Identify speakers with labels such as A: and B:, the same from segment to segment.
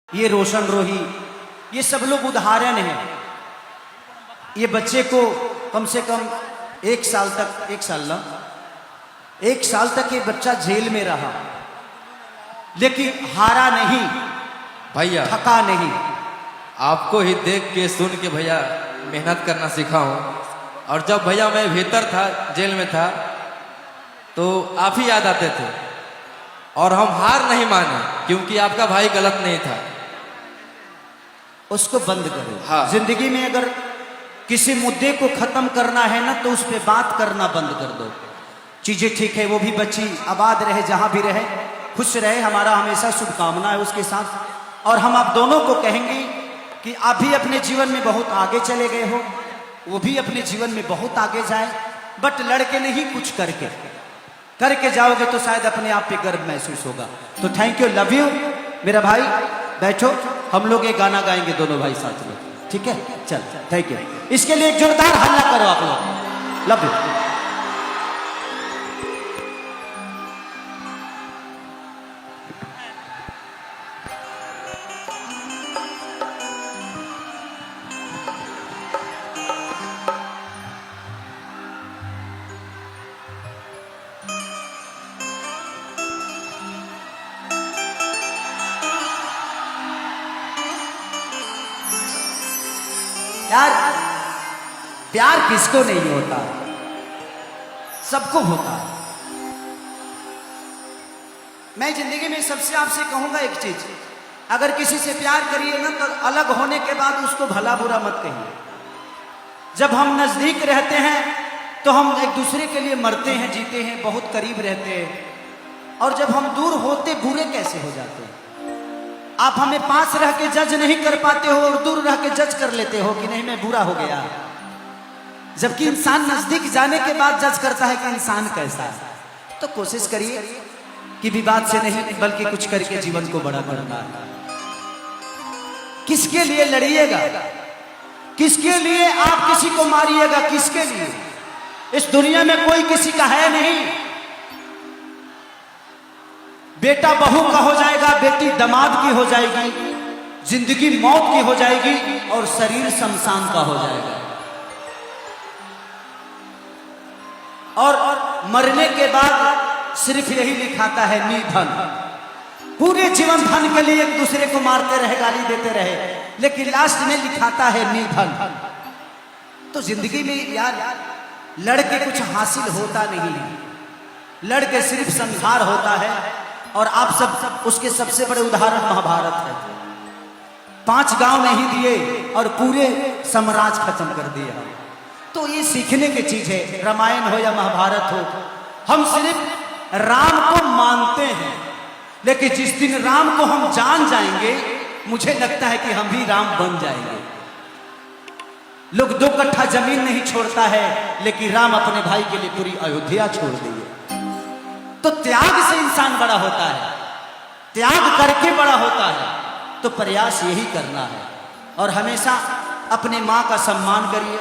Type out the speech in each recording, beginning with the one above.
A: ये रोशन रोही, ये सब लोग उदाहरण हैं। ये बच्चे को कम से कम एक साल तक ये बच्चा जेल में रहा, लेकिन हारा नहीं
B: भैया,
A: थका नहीं।
B: आपको ही देख के सुन के भैया मेहनत करना सीखा हूँ। और जब भैया मैं भीतर था, जेल में था, तो आप ही याद आते थे और हम हार नहीं माने, क्योंकि आपका भाई गलत नहीं था।
A: उसको बंद करो।
B: हाँ।
A: जिंदगी में अगर किसी मुद्दे को खत्म करना है ना, तो उस पर बात करना बंद कर दो। चीजें ठीक है, वो भी बच्ची आबाद रहे, जहां भी रहे खुश रहे, हमारा हमेशा शुभकामना है उसके साथ। और हम आप दोनों को कहेंगे कि आप भी अपने जीवन में बहुत आगे चले गए हो, वो भी अपने जीवन में बहुत आगे जाए, बट लड़के नहीं, कुछ करके जाओगे तो शायद अपने आप पे गर्व महसूस होगा। तो थैंक यू, लव यू मेरा भाई। बैठो, हम लोग एक गाना गाएंगे दोनों भाई साथ में, ठीक है? चल, थैंक यू। इसके लिए एक जोरदार हल्ला करो आप लोग। Love you. यार, प्यार किसको नहीं होता, सबको होता है। मैं जिंदगी में सबसे आपसे कहूंगा एक चीज, अगर किसी से प्यार करिए ना, तो अलग होने के बाद उसको भला बुरा मत कहिए। जब हम नजदीक रहते हैं तो हम एक दूसरे के लिए मरते हैं, जीते हैं, बहुत करीब रहते हैं। और जब हम दूर होते, बुरे कैसे हो जाते हैं। आप हमें पास रह के जज नहीं कर पाते हो और दूर रह के जज कर लेते हो कि नहीं मैं बुरा हो गया, जबकि इंसान नजदीक जाने के बाद जज करता है कि इंसान कैसा है। तो कोशिश करिए कि विवाद से नहीं, बल्कि कुछ करके जीवन को बड़ा करना है। किसके लिए लड़िएगा, किसके लिए आप किसी को मारिएगा, किसके लिए? इस दुनिया में कोई किसी का है नहीं। बेटा बहू का हो जाएगा, बेटी दामाद की हो जाएगी, जिंदगी मौत की हो जाएगी और शरीर शमशान का हो जाएगा। और मरने के बाद सिर्फ यही लिखाता है निधन। पूरे जीवन धन के लिए एक दूसरे को मारते रहे, गाली देते रहे, लेकिन लास्ट में लिखाता है निधन। तो जिंदगी में यार लड़के कुछ हासिल होता नहीं है, लड़के सिर्फ संहार होता है। और आप सब उसके सबसे बड़े उदाहरण महाभारत है। 5 गांव नहीं दिए और पूरे साम्राज्य खत्म कर दिया। तो ये सीखने की चीज है, रामायण हो या महाभारत हो। हम सिर्फ राम को मानते हैं, लेकिन जिस दिन राम को हम जान जाएंगे, मुझे लगता है कि हम भी राम बन जाएंगे। लोग 2 कट्ठा जमीन नहीं छोड़ता है, लेकिन राम अपने भाई के लिए पूरी अयोध्या छोड़ दिए। तो त्याग से इंसान बड़ा होता है, त्याग करके बड़ा होता है। तो प्रयास यही करना है। और हमेशा अपने माँ का सम्मान करिए,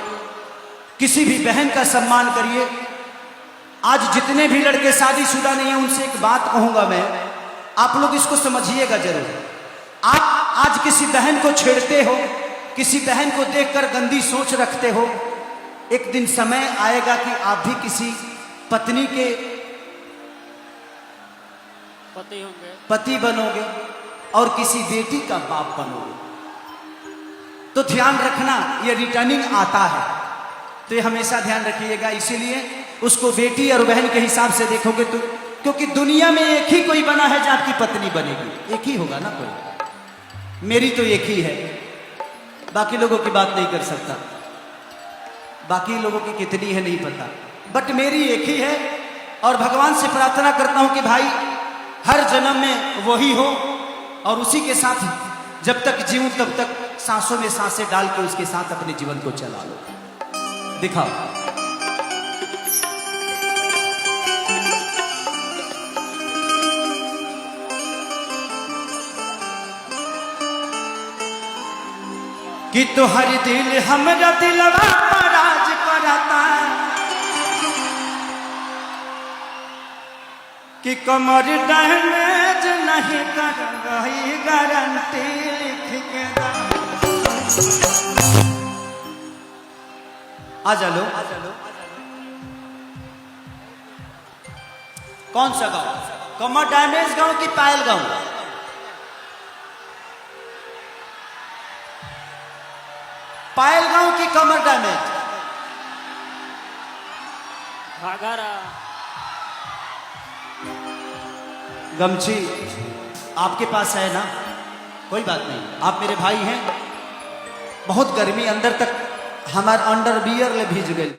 A: किसी भी बहन का सम्मान करिए। आज जितने भी लड़के शादीशुदा नहीं है, उनसे एक बात कहूंगा मैं, आप लोग इसको समझिएगा जरूर। आप आज किसी बहन को छेड़ते हो, किसी बहन को देखकर गंदी सोच रखते हो, एक दिन समय आएगा कि आप भी किसी पत्नी के पति बनोगे और किसी बेटी का बाप बनोगे। तो ध्यान रखना, ये रिटर्निंग आता है, तो ये हमेशा ध्यान रखिएगा। इसीलिए उसको बेटी और बहन के हिसाब से देखोगे तो, क्योंकि दुनिया में एक ही कोई बना है जो आपकी पत्नी बनेगी, एक ही होगा ना कोई। मेरी तो एक ही है, बाकी लोगों की बात नहीं कर सकता, बाकी लोगों की कितनी है नहीं पता, बट मेरी एक ही है। और भगवान से प्रार्थना करता हूं कि भाई हर जन्म में वही हो, और उसी के साथ जब तक जीऊं तब तक सांसों में सांसें डाल के उसके साथ अपने जीवन को चला लो। दिखाओ। कि तुहर दिल हमरा दिलवा पर राज करता, कि कमर डैमेज नहीं कर रही गारंटी। आ जा लो। कौन सा गाँव? कमर डैमेज गाँव की पायल गाँव? पायल गाँव की कमर डैमेज?
C: घाघरा
A: गमछी आपके पास है ना? कोई बात नहीं, आप मेरे भाई हैं। बहुत गर्मी, अंदर तक हमारे अंडरवियर ले भीज गए।